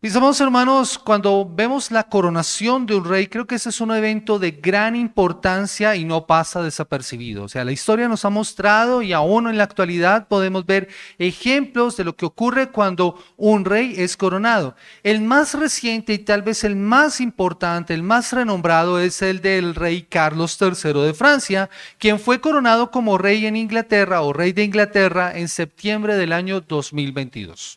Mis amados hermanos, cuando vemos la coronación de un rey, creo que ese es un evento de gran importancia y no pasa desapercibido. O sea, la historia nos ha mostrado y aún en la actualidad podemos ver ejemplos de lo que ocurre cuando un rey es coronado. El más reciente y tal vez el más importante, el más renombrado es el del rey Carlos III de Francia, quien fue coronado como rey en Inglaterra o rey de Inglaterra en septiembre del año 2022.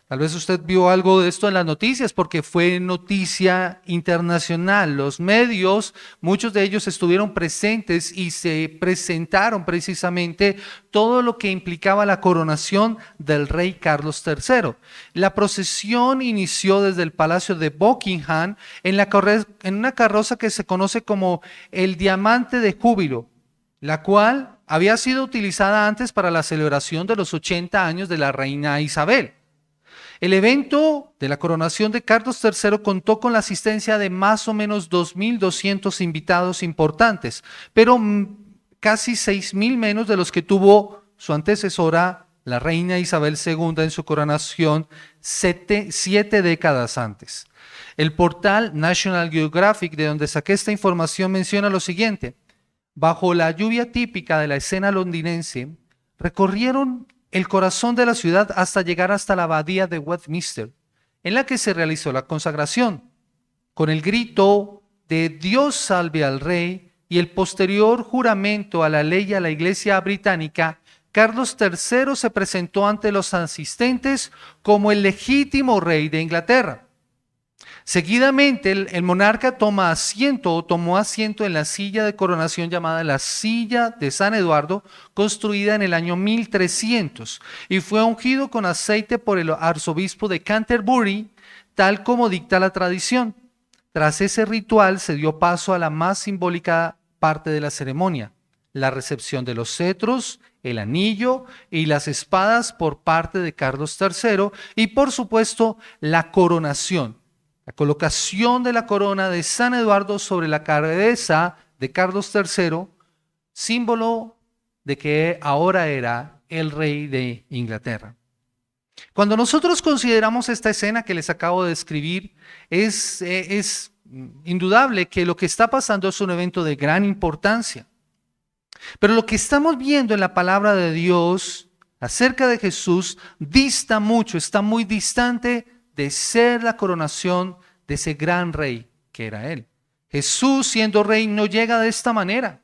Tal vez usted vio algo de esto en las noticias porque fue noticia internacional. Los medios, muchos de ellos estuvieron presentes y se presentaron precisamente todo lo que implicaba la coronación del rey Carlos III. La procesión inició desde el Palacio de Buckingham en una carroza que se conoce como el Diamante de Júbilo, la cual había sido utilizada antes para la celebración de los 80 años de la reina Isabel. El evento de la coronación de Carlos III contó con la asistencia de más o menos 2.200 invitados importantes, pero casi 6.000 menos de los que tuvo su antecesora, la reina Isabel II, en su coronación 7 décadas antes. El portal National Geographic, de donde saqué esta información, menciona lo siguiente: bajo la lluvia típica de la escena londinense, recorrieron el corazón de la ciudad hasta llegar hasta la abadía de Westminster, en la que se realizó la consagración. Con el grito de Dios salve al rey y el posterior juramento a la ley y a la iglesia británica, Carlos III se presentó ante los asistentes como el legítimo rey de Inglaterra. Seguidamente, el monarca tomó asiento en la silla de coronación llamada la silla de San Eduardo, construida en el año 1300, y fue ungido con aceite por el arzobispo de Canterbury, tal como dicta la tradición. Tras ese ritual se dio paso a la más simbólica parte de la ceremonia: la recepción de los cetros, el anillo y las espadas por parte de Carlos III y, por supuesto, la coronación. La colocación de la corona de San Eduardo sobre la cabeza de Carlos III, símbolo de que ahora era el rey de Inglaterra. Cuando nosotros consideramos esta escena que les acabo de describir, es indudable que lo que está pasando es un evento de gran importancia. Pero lo que estamos viendo en la palabra de Dios acerca de Jesús dista mucho, está muy distante de ser la coronación de ese gran rey que era él. Jesús, siendo rey, no llega de esta manera.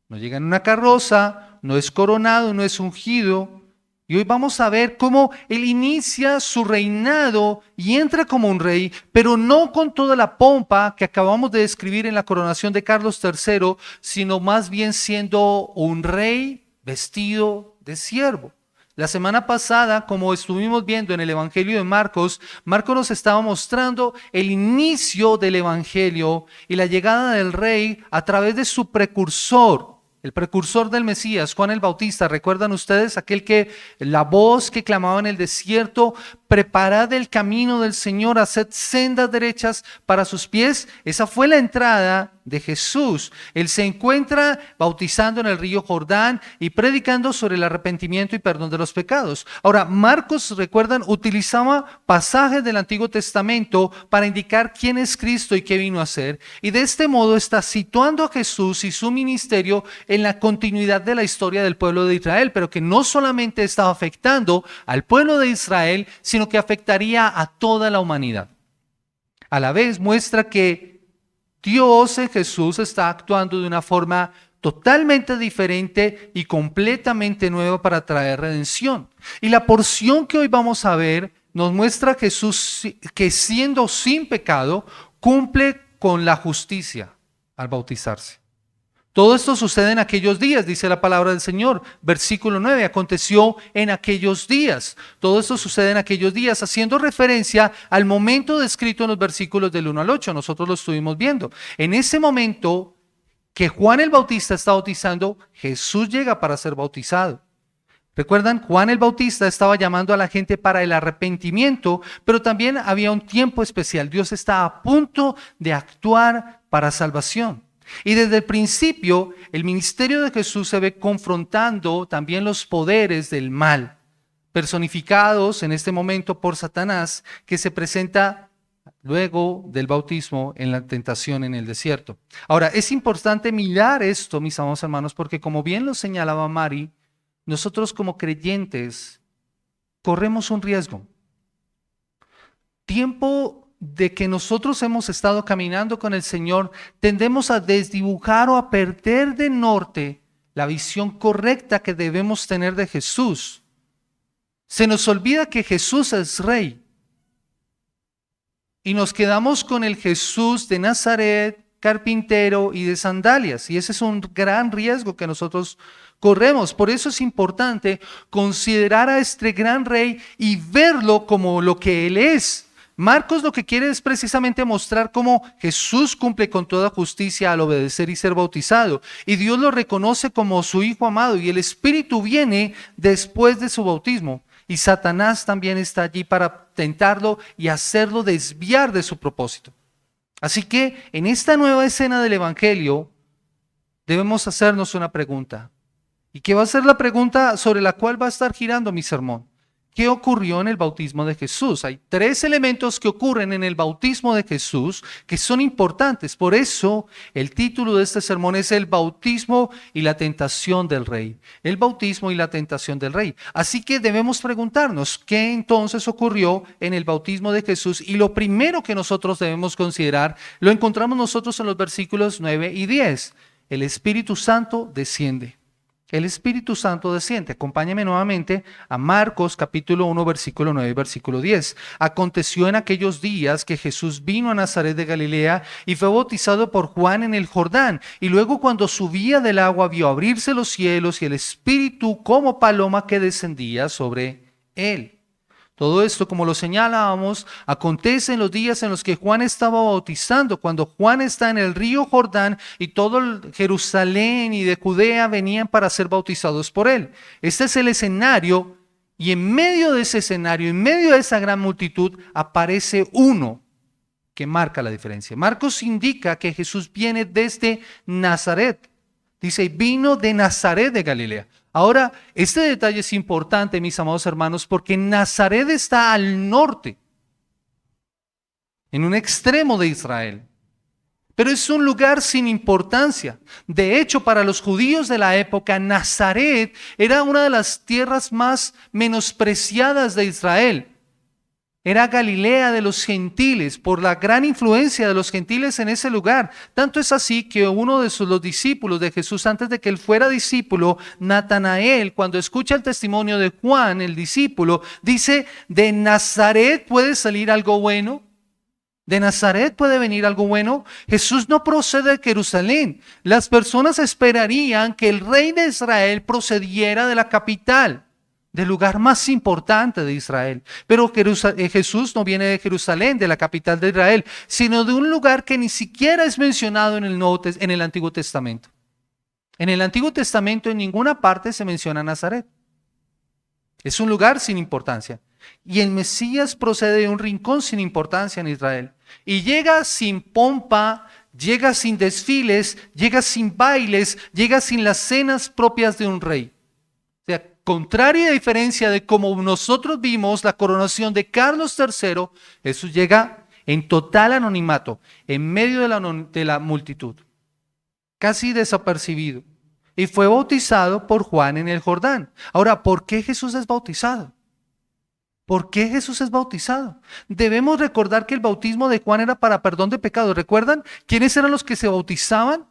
No llega en una carroza, no es coronado, no es ungido. Y hoy vamos a ver cómo él inicia su reinado y entra como un rey, pero no con toda la pompa que acabamos de describir en la coronación de Carlos III, sino más bien siendo un rey vestido de siervo. La semana pasada, como estuvimos viendo en el Evangelio de Marcos, Marcos nos estaba mostrando el inicio del Evangelio y la llegada del rey a través de su precursor, el precursor del Mesías, Juan el Bautista. ¿Recuerdan ustedes aquel que la voz que clamaba en el desierto: preparad el camino del Señor, haced sendas derechas para sus pies? Esa fue la entrada de Jesús. Él se encuentra bautizando en el río Jordán y predicando sobre el arrepentimiento y perdón de los pecados. Ahora, Marcos, recuerdan, utilizaba pasajes del Antiguo Testamento para indicar quién es Cristo y qué vino a hacer, y de este modo está situando a Jesús y su ministerio en la continuidad de la historia del pueblo de Israel, pero que no solamente estaba afectando al pueblo de Israel, sino que afectaría a toda la humanidad. A la vez muestra que Dios en Jesús está actuando de una forma totalmente diferente y completamente nueva para traer redención. Y la porción que hoy vamos a ver nos muestra a Jesús que, siendo sin pecado, cumple con la justicia al bautizarse. Todo esto sucede en aquellos días, dice la palabra del Señor. Versículo 9, aconteció en aquellos días. Todo esto sucede en aquellos días, haciendo referencia al momento descrito en los versículos del 1 al 8. Nosotros lo estuvimos viendo. En ese momento que Juan el Bautista está bautizando, Jesús llega para ser bautizado. ¿Recuerdan? Juan el Bautista estaba llamando a la gente para el arrepentimiento, pero también había un tiempo especial. Dios está a punto de actuar para salvación. Y desde el principio, el ministerio de Jesús se ve confrontando también los poderes del mal. personificados en este momento por Satanás, que se presenta luego del bautismo en la tentación en el desierto. Ahora, es importante mirar esto, mis amados hermanos, porque como bien lo señalaba Mari, nosotros como creyentes corremos un riesgo. Tiempo de que nosotros hemos estado caminando con el Señor, tendemos a desdibujar o a perder de norte la visión correcta que debemos tener de Jesús. Se nos olvida que Jesús es Rey. Y nos quedamos con el Jesús de Nazaret, carpintero y de sandalias. Y ese es un gran riesgo que nosotros corremos. Por eso es importante considerar a este gran Rey y verlo como lo que Él es. Marcos lo que quiere es precisamente mostrar cómo Jesús cumple con toda justicia al obedecer y ser bautizado. Y Dios lo reconoce como su Hijo amado y el Espíritu viene después de su bautismo. Y Satanás también está allí para tentarlo y hacerlo desviar de su propósito. Así que en esta nueva escena del Evangelio debemos hacernos una pregunta. ¿Y qué va a ser la pregunta sobre la cual va a estar girando mi sermón? ¿Qué ocurrió en el bautismo de Jesús? Hay 3 elementos que ocurren en el bautismo de Jesús que son importantes. Por eso el título de este sermón es El bautismo y la tentación del Rey. El bautismo y la tentación del Rey. Así que debemos preguntarnos qué entonces ocurrió en el bautismo de Jesús. Y lo primero que nosotros debemos considerar lo encontramos nosotros en los versículos 9 y 10. El Espíritu Santo desciende. El Espíritu Santo desciende. Acompáñame nuevamente a Marcos capítulo 1, versículo 9 y versículo 10. Aconteció en aquellos días que Jesús vino a Nazaret de Galilea y fue bautizado por Juan en el Jordán. Y luego cuando subía del agua vio abrirse los cielos y el Espíritu como paloma que descendía sobre él. Todo esto, como lo señalábamos, acontece en los días en los que Juan estaba bautizando, cuando Juan está en el río Jordán y todo Jerusalén y de Judea venían para ser bautizados por él. Este es el escenario y en medio de ese escenario, en medio de esa gran multitud, aparece uno que marca la diferencia. Marcos indica que Jesús viene desde Nazaret. Dice, vino de Nazaret de Galilea. Ahora, este detalle es importante, mis amados hermanos, porque Nazaret está al norte, en un extremo de Israel. Pero es un lugar sin importancia. De hecho, para los judíos de la época, Nazaret era una de las tierras más menospreciadas de Israel. Era Galilea de los gentiles, por la gran influencia de los gentiles en ese lugar. Tanto es así que uno de los discípulos de Jesús, antes de que él fuera discípulo, Natanael, cuando escucha el testimonio de Juan, el discípulo, dice, ¿de Nazaret puede salir algo bueno? ¿De Nazaret puede venir algo bueno? Jesús no procede de Jerusalén. Las personas esperarían que el rey de Israel procediera de la capital, del lugar más importante de Israel. Pero Jesús no viene de Jerusalén, de la capital de Israel, sino de un lugar que ni siquiera es mencionado en el Antiguo Testamento. En el Antiguo Testamento en ninguna parte se menciona Nazaret. Es un lugar sin importancia. Y el Mesías procede de un rincón sin importancia en Israel. Y llega sin pompa, llega sin desfiles, llega sin bailes, llega sin las cenas propias de un rey. O sea, contraria a diferencia de como nosotros vimos la coronación de Carlos III, Jesús llega en total anonimato, en medio de la multitud, casi desapercibido, y fue bautizado por Juan en el Jordán. Ahora, ¿por qué Jesús es bautizado? ¿Por qué Jesús es bautizado? Debemos recordar que el bautismo de Juan era para perdón de pecados. ¿Recuerdan quiénes eran los que se bautizaban?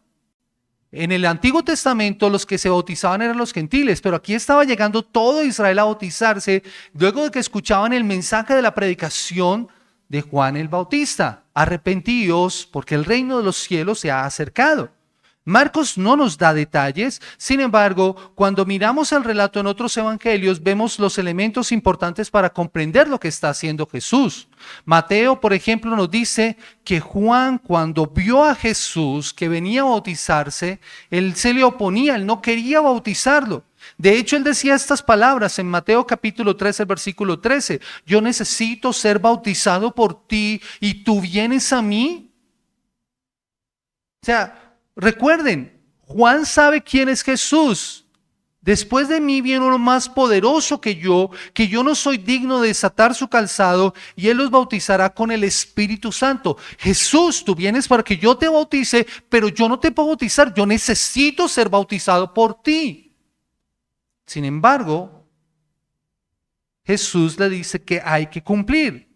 En el Antiguo Testamento los que se bautizaban eran los gentiles, pero aquí estaba llegando todo Israel a bautizarse luego de que escuchaban el mensaje de la predicación de Juan el Bautista. Arrepentíos porque el reino de los cielos se ha acercado. Marcos no nos da detalles, sin embargo, cuando miramos el relato en otros evangelios, vemos los elementos importantes para comprender lo que está haciendo Jesús. Mateo, por ejemplo, nos dice que Juan, cuando vio a Jesús que venía a bautizarse, él se le oponía, él no quería bautizarlo. De hecho, él decía estas palabras en Mateo capítulo 13, versículo 13, yo necesito ser bautizado por ti y tú vienes a mí. O sea, recuerden, Juan sabe quién es Jesús. Después de mí viene uno más poderoso que yo no soy digno de desatar su calzado, y él los bautizará con el Espíritu Santo. Jesús, tú vienes para que yo te bautice, pero yo no te puedo bautizar, yo necesito ser bautizado por ti. Sin embargo, Jesús le dice que hay que cumplir.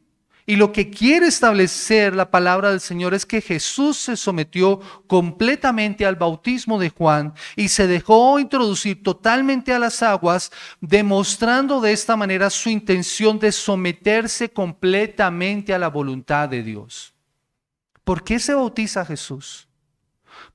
Y lo que quiere establecer la palabra del Señor es que Jesús se sometió completamente al bautismo de Juan y se dejó introducir totalmente a las aguas, demostrando de esta manera su intención de someterse completamente a la voluntad de Dios. ¿Por qué se bautiza Jesús?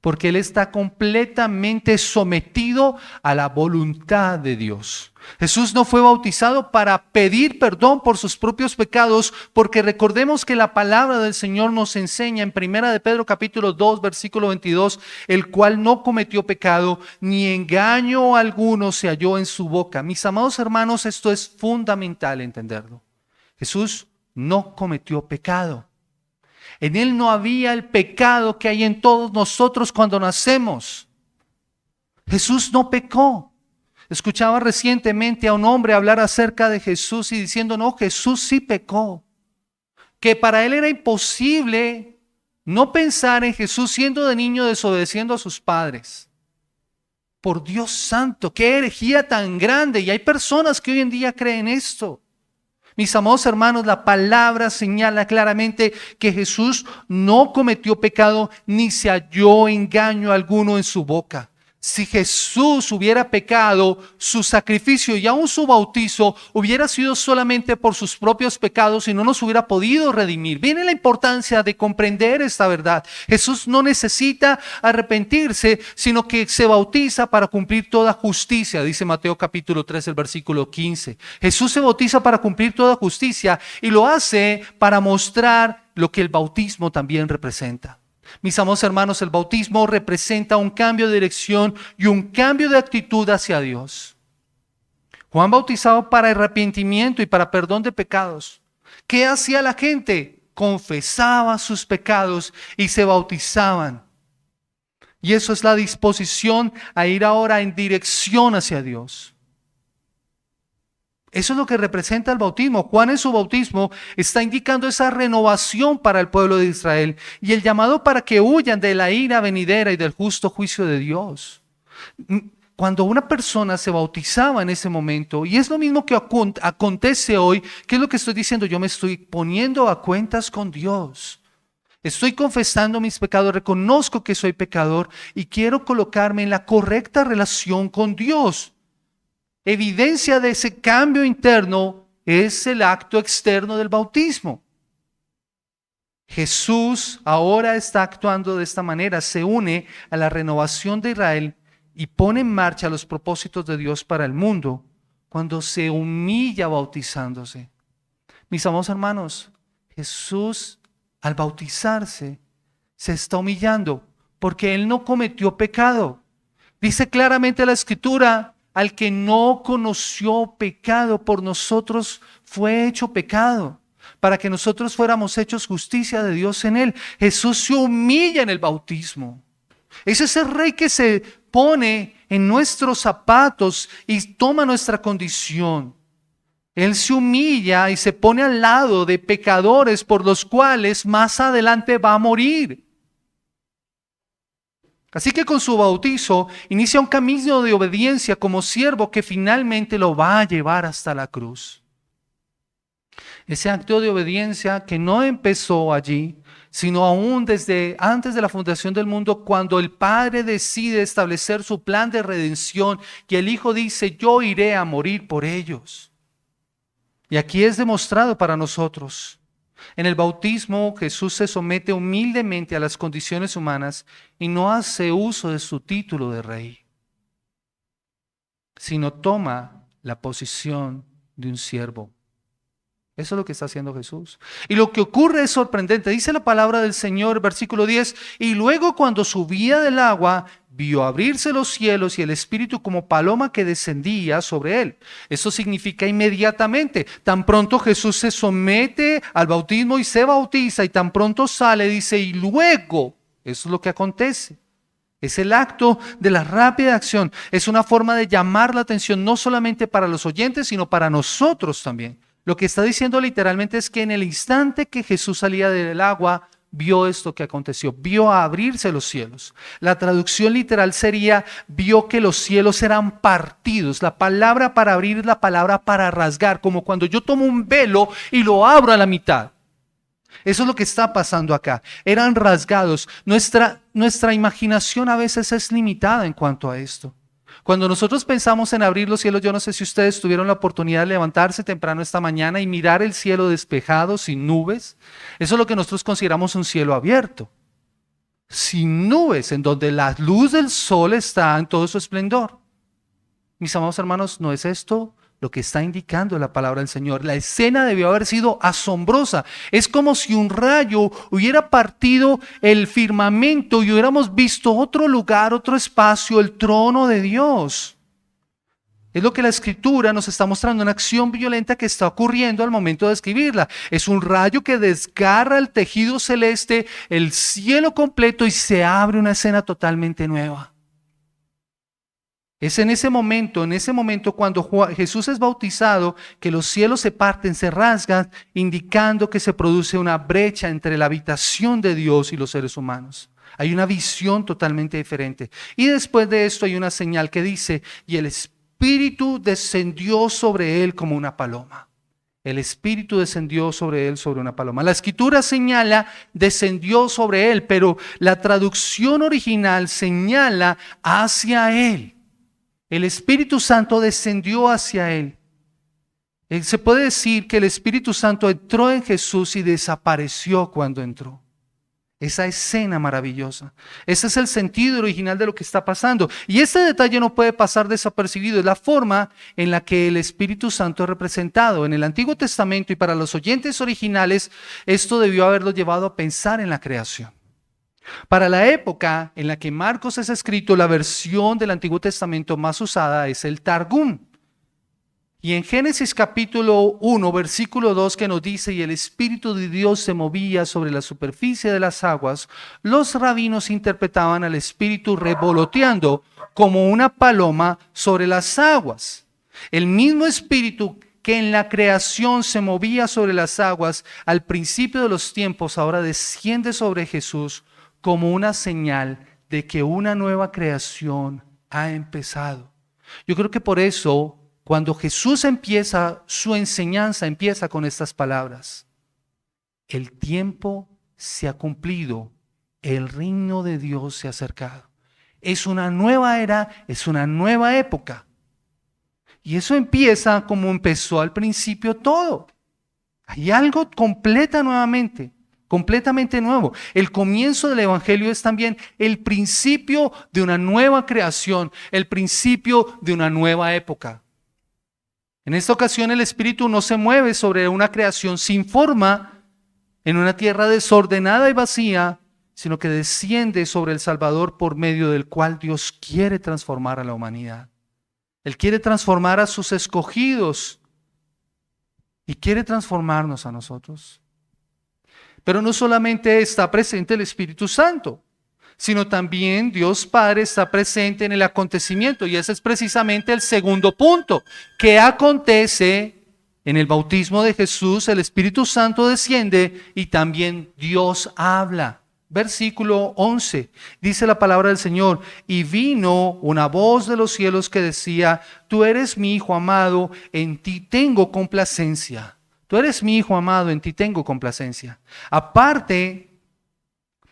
Porque Él está completamente sometido a la voluntad de Dios. Jesús no fue bautizado para pedir perdón por sus propios pecados, porque recordemos que la palabra del Señor nos enseña en 1 de Pedro capítulo 2 versículo 22, el cual no cometió pecado, ni engaño alguno se halló en su boca. Mis amados hermanos, esto es fundamental entenderlo. Jesús no cometió pecado. En Él no había el pecado que hay en todos nosotros cuando nacemos. Jesús no pecó. Escuchaba recientemente a un hombre hablar acerca de Jesús y diciendo, no, Jesús sí pecó. Que para él era imposible no pensar en Jesús siendo de niño desobedeciendo a sus padres. Por Dios santo, qué herejía tan grande. Y hay personas que hoy en día creen esto. Mis amados hermanos, la palabra señala claramente que Jesús no cometió pecado ni se halló engaño alguno en su boca. Si Jesús hubiera pecado, su sacrificio y aún su bautizo hubiera sido solamente por sus propios pecados y no nos hubiera podido redimir. Viene la importancia de comprender esta verdad. Jesús no necesita arrepentirse, sino que se bautiza para cumplir toda justicia, dice Mateo capítulo 3, el versículo 15. Jesús se bautiza para cumplir toda justicia y lo hace para mostrar lo que el bautismo también representa. Mis amados hermanos, el bautismo representa un cambio de dirección y un cambio de actitud hacia Dios. Juan bautizaba para arrepentimiento y para perdón de pecados. ¿Qué hacía la gente? Confesaba sus pecados y se bautizaban. Y eso es la disposición a ir ahora en dirección hacia Dios. Eso es lo que representa el bautismo. Juan en su bautismo está indicando esa renovación para el pueblo de Israel y el llamado para que huyan de la ira venidera y del justo juicio de Dios. Cuando una persona se bautizaba en ese momento, y es lo mismo que acontece hoy, ¿qué es lo que estoy diciendo? Yo me estoy poniendo a cuentas con Dios. Estoy confesando mis pecados, reconozco que soy pecador y quiero colocarme en la correcta relación con Dios. Evidencia de ese cambio interno es el acto externo del bautismo. Jesús ahora está actuando de esta manera, se une a la renovación de Israel y pone en marcha los propósitos de Dios para el mundo cuando se humilla bautizándose. Mis amados hermanos, Jesús al bautizarse se está humillando porque Él no cometió pecado. Dice claramente la Escritura, al que no conoció pecado por nosotros fue hecho pecado, para que nosotros fuéramos hechos justicia de Dios en Él. Jesús se humilla en el bautismo. Es ese rey que se pone en nuestros zapatos y toma nuestra condición. Él se humilla y se pone al lado de pecadores por los cuales más adelante va a morir. Así que con su bautizo inicia un camino de obediencia como siervo que finalmente lo va a llevar hasta la cruz. Ese acto de obediencia que no empezó allí, sino aún desde antes de la fundación del mundo, cuando el Padre decide establecer su plan de redención y el Hijo dice, yo iré a morir por ellos. Y aquí es demostrado para nosotros. En el bautismo Jesús se somete humildemente a las condiciones humanas y no hace uso de su título de rey, sino toma la posición de un siervo. Eso es lo que está haciendo Jesús. Y lo que ocurre es sorprendente. Dice la palabra del Señor, versículo 10, y luego cuando subía del agua, vio abrirse los cielos y el Espíritu como paloma que descendía sobre él. Eso significa inmediatamente. Tan pronto Jesús se somete al bautismo y se bautiza y tan pronto sale, dice, y luego, eso es lo que acontece. Es el acto de la rápida acción. Es una forma de llamar la atención no solamente para los oyentes, sino para nosotros también. Lo que está diciendo literalmente es que en el instante que Jesús salía del agua, vio esto que aconteció, vio abrirse los cielos. La traducción literal sería, vio que los cielos eran partidos. La palabra para abrir es la palabra para rasgar, como cuando yo tomo un velo y lo abro a la mitad. Eso es lo que está pasando acá. Eran rasgados. Nuestra imaginación a veces es limitada en cuanto a esto. Cuando nosotros pensamos en abrir los cielos, yo no sé si ustedes tuvieron la oportunidad de levantarse temprano esta mañana y mirar el cielo despejado, sin nubes. Eso es lo que nosotros consideramos un cielo abierto. Sin nubes, en donde la luz del sol está en todo su esplendor. Mis amados hermanos, ¿no es esto lo que está indicando la palabra del Señor? La escena debió haber sido asombrosa. Es como si un rayo hubiera partido el firmamento y hubiéramos visto otro lugar, otro espacio, el trono de Dios. Es lo que la Escritura nos está mostrando, una acción violenta que está ocurriendo al momento de escribirla. Es un rayo que desgarra el tejido celeste, el cielo completo, y se abre una escena totalmente nueva. Es en ese momento cuando Jesús es bautizado, que los cielos se parten, se rasgan, indicando que se produce una brecha entre la habitación de Dios y los seres humanos. Hay una visión totalmente diferente. Y después de esto hay una señal que dice, y el Espíritu descendió sobre él como una paloma. El Espíritu descendió sobre él sobre una paloma. La Escritura señala, descendió sobre él, pero la traducción original señala hacia él. El Espíritu Santo descendió hacia él. Se puede decir que el Espíritu Santo entró en Jesús y desapareció cuando entró. Esa escena maravillosa. Ese es el sentido original de lo que está pasando. Y este detalle no puede pasar desapercibido. Es la forma en la que el Espíritu Santo es representado. En el Antiguo Testamento y para los oyentes originales, esto debió haberlo llevado a pensar en la creación. Para la época en la que Marcos es escrito, la versión del Antiguo Testamento más usada es el Targum. Y en Génesis capítulo 1, versículo 2, que nos dice, y el Espíritu de Dios se movía sobre la superficie de las aguas, los rabinos interpretaban al Espíritu revoloteando como una paloma sobre las aguas. El mismo Espíritu que en la creación se movía sobre las aguas al principio de los tiempos, ahora desciende sobre Jesús como una señal de que una nueva creación ha empezado. Yo creo que por eso, cuando Jesús empieza su enseñanza, empieza con estas palabras: el tiempo se ha cumplido, el reino de Dios se ha acercado. Es una nueva era, es una nueva época. Y eso empieza como empezó al principio todo. Hay algo completamente nuevo. El comienzo del Evangelio es también el principio de una nueva creación, el principio de una nueva época. En esta ocasión el Espíritu no se mueve sobre una creación sin forma, en una tierra desordenada y vacía, sino que desciende sobre el Salvador por medio del cual Dios quiere transformar a la humanidad. Él quiere transformar a sus escogidos y quiere transformarnos a nosotros. Pero no solamente está presente el Espíritu Santo, sino también Dios Padre está presente en el acontecimiento. Y ese es precisamente el segundo punto. ¿Qué acontece en el bautismo de Jesús? El Espíritu Santo desciende y también Dios habla. Versículo 11, dice la palabra del Señor: y vino una voz de los cielos que decía, tú eres mi Hijo amado, en ti tengo complacencia. Tú eres mi Hijo amado, en ti tengo complacencia. Aparte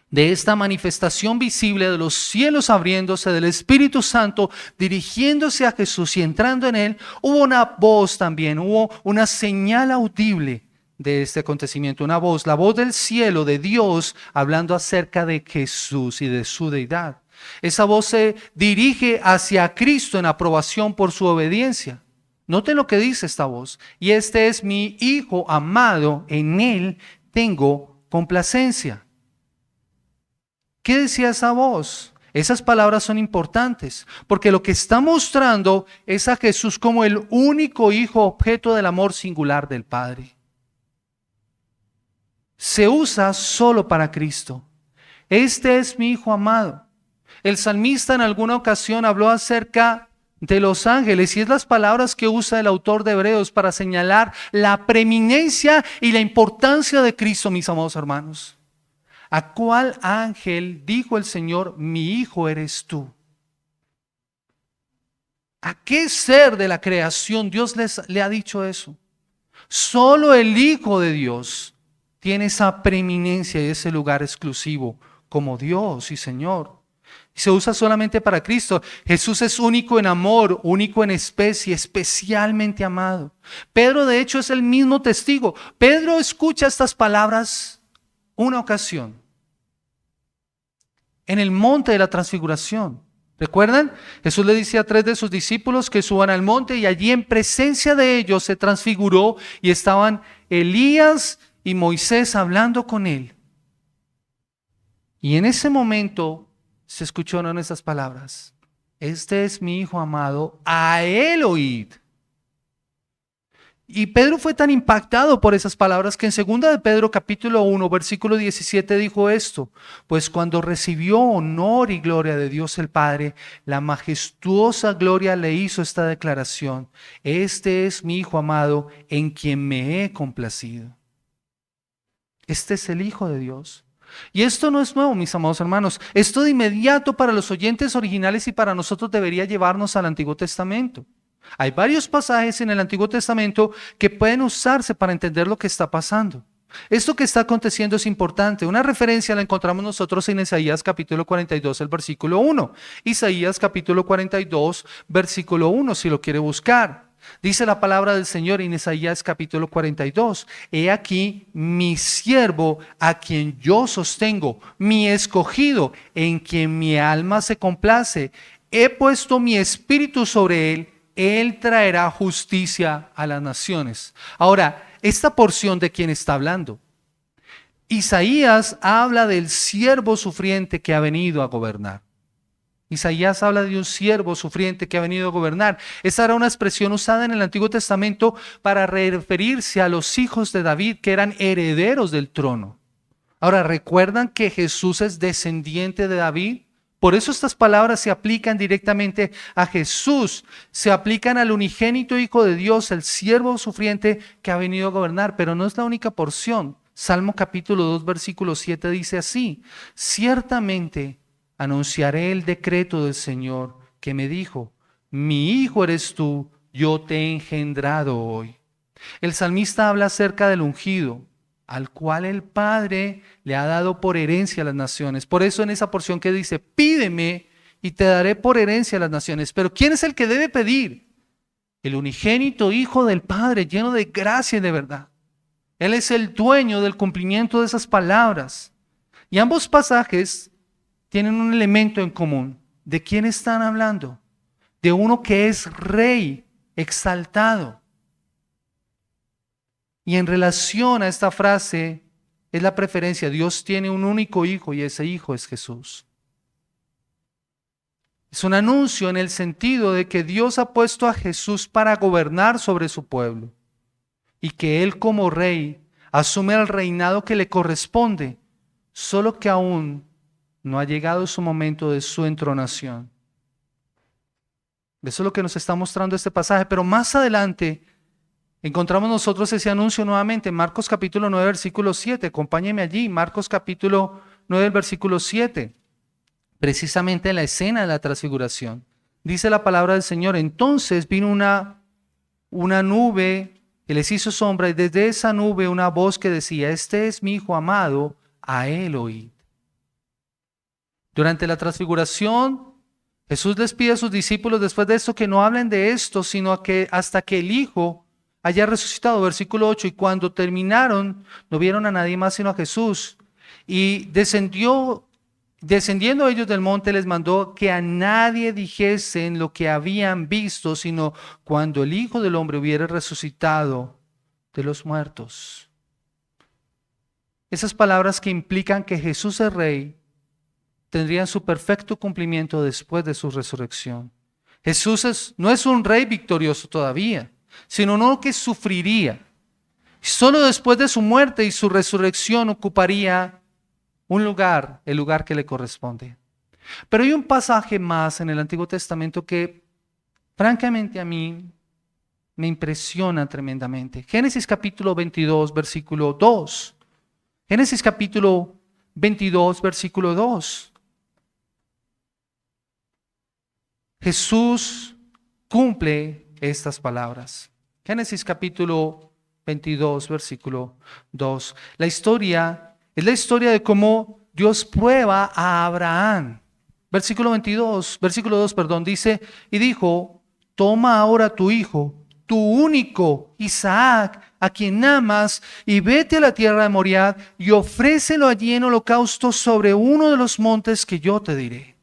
de esta manifestación visible de los cielos abriéndose, del Espíritu Santo dirigiéndose a Jesús y entrando en él, hubo una voz también, hubo una señal audible de este acontecimiento, una voz, la voz del cielo de Dios hablando acerca de Jesús y de su deidad. Esa voz se dirige hacia Cristo en aprobación por su obediencia. Noten lo que dice esta voz: y este es mi Hijo amado, en él tengo complacencia. ¿Qué decía esa voz? Esas palabras son importantes, porque lo que está mostrando es a Jesús como el único Hijo objeto del amor singular del Padre. Se usa solo para Cristo. Este es mi Hijo amado. El salmista en alguna ocasión habló acerca de los ángeles y es las palabras que usa el autor de Hebreos para señalar la preeminencia y la importancia de Cristo, mis amados hermanos. ¿A cuál ángel dijo el Señor, mi hijo eres tú? ¿A qué ser de la creación Dios le ha dicho eso? Solo el Hijo de Dios tiene esa preeminencia y ese lugar exclusivo como Dios y Señor. Se usa solamente para Cristo. Jesús es único en amor, único en especie, especialmente amado. Pedro, de hecho, es el mismo testigo. Pedro escucha estas palabras una ocasión en el monte de la transfiguración. ¿Recuerdan? Jesús le dice a 3 de sus discípulos que suban al monte y allí en presencia de ellos se transfiguró y estaban Elías y Moisés hablando con él. Y en ese momento se escucharon estas palabras: este es mi hijo amado, a él oíd. Y Pedro fue tan impactado por esas palabras que en 2 de Pedro capítulo 1 versículo 17 dijo esto: pues cuando recibió honor y gloria de Dios el Padre, la majestuosa gloria le hizo esta declaración: este es mi hijo amado en quien me he complacido. Este es el Hijo de Dios. Y esto no es nuevo, mis amados hermanos. Esto de inmediato para los oyentes originales y para nosotros debería llevarnos al Antiguo Testamento. Hay varios pasajes en el Antiguo Testamento que pueden usarse para entender lo que está pasando. Esto que está aconteciendo es importante. Una referencia la encontramos nosotros en Isaías capítulo 42, el versículo 1. Isaías capítulo 42, versículo 1, si lo quiere buscar. Dice la palabra del Señor en Isaías capítulo 42: he aquí mi siervo a quien yo sostengo, mi escogido en quien mi alma se complace. He puesto mi espíritu sobre él. Él traerá justicia a las naciones. Ahora, esta porción de quién está hablando. Isaías habla del siervo sufriente que ha venido a gobernar. Isaías habla de un siervo sufriente que ha venido a gobernar. Esa era una expresión usada en el Antiguo Testamento para referirse a los hijos de David que eran herederos del trono. Ahora, ¿recuerdan que Jesús es descendiente de David? Por eso estas palabras se aplican directamente a Jesús, se aplican al unigénito Hijo de Dios, el siervo sufriente que ha venido a gobernar, pero no es la única porción. Salmo capítulo 2, versículo 7 dice así: ciertamente anunciaré el decreto del Señor que me dijo, mi hijo eres tú, yo te he engendrado hoy. El salmista habla acerca del ungido, al cual el Padre le ha dado por herencia a las naciones. Por eso en esa porción que dice, pídeme y te daré por herencia a las naciones. Pero ¿quién es el que debe pedir? El unigénito Hijo del Padre, lleno de gracia y de verdad. Él es el dueño del cumplimiento de esas palabras. Y ambos pasajes tienen un elemento en común. ¿De quién están hablando? De uno que es rey, exaltado. Y en relación a esta frase es la preferencia. Dios tiene un único hijo y ese hijo es Jesús. Es un anuncio en el sentido de que Dios ha puesto a Jesús para gobernar sobre su pueblo y que Él como rey asume el reinado que le corresponde, solo que aún no ha llegado su momento de su entronación. Eso es lo que nos está mostrando este pasaje, pero más adelante encontramos nosotros ese anuncio nuevamente en Marcos capítulo 9, versículo 7. Acompáñeme allí, Marcos capítulo 9, versículo 7. Precisamente en la escena de la transfiguración. Dice la palabra del Señor: entonces vino una nube que les hizo sombra y desde esa nube una voz que decía, este es mi hijo amado, a él oíd. Durante la transfiguración, Jesús les pide a sus discípulos después de esto que no hablen de esto, sino que hasta que el Hijo haya resucitado. Versículo 8, y cuando terminaron, no vieron a nadie más sino a Jesús. Y descendiendo ellos del monte, les mandó que a nadie dijesen lo que habían visto, sino cuando el Hijo del Hombre hubiera resucitado de los muertos. Esas palabras que implican que Jesús es Rey, tendrían su perfecto cumplimiento después de su resurrección. Jesús no es un rey victorioso todavía, sino uno que sufriría. Solo después de su muerte y su resurrección ocuparía un lugar, el lugar que le corresponde. Pero hay un pasaje más en el Antiguo Testamento que francamente a mí me impresiona tremendamente. Génesis capítulo 22, versículo 2. Génesis capítulo 22, versículo 2. Jesús cumple estas palabras. Génesis capítulo 22, versículo 2. La historia es la historia de cómo Dios prueba a Abraham. Versículo 22, versículo 2, perdón, dice, y dijo, toma ahora tu hijo, tu único, Isaac, a quien amas, y vete a la tierra de Moriah y ofrécelo allí en holocausto sobre uno de los montes que yo te diré.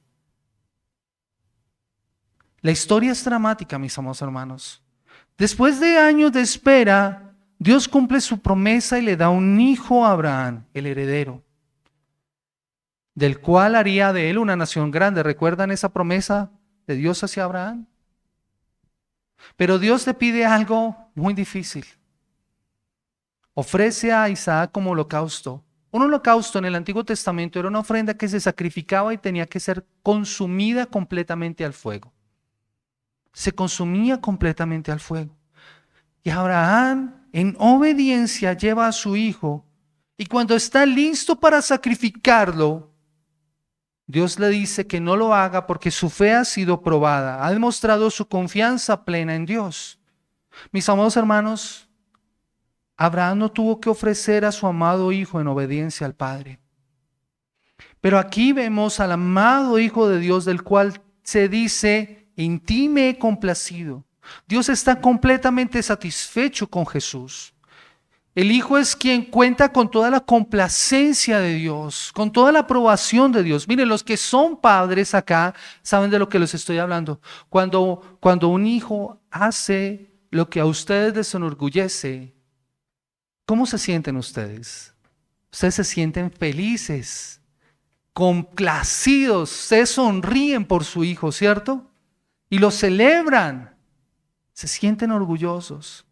La historia es dramática, mis amados hermanos. Después de años de espera, Dios cumple su promesa y le da un hijo a Abraham, el heredero, del cual haría de él una nación grande. ¿Recuerdan esa promesa de Dios hacia Abraham? Pero Dios le pide algo muy difícil. Ofrece a Isaac como holocausto. Un holocausto en el Antiguo Testamento era una ofrenda que se sacrificaba y tenía que ser consumida completamente al fuego. Se consumía completamente al fuego. Y Abraham, en obediencia, lleva a su hijo, y cuando está listo para sacrificarlo, Dios le dice que no lo haga porque su fe ha sido probada, ha demostrado su confianza plena en Dios. Mis amados hermanos, Abraham no tuvo que ofrecer a su amado hijo en obediencia al Padre. Pero aquí vemos al amado Hijo de Dios, del cual se dice, en ti me he complacido. Dios está completamente satisfecho con Jesús. El Hijo es quien cuenta con toda la complacencia de Dios, con toda la aprobación de Dios. Miren, los que son padres acá saben de lo que les estoy hablando. Cuando un hijo hace lo que a ustedes les enorgullece, ¿cómo se sienten ustedes? Ustedes se sienten felices, complacidos, se sonríen por su hijo, ¿cierto? Y lo celebran, se sienten orgullosos.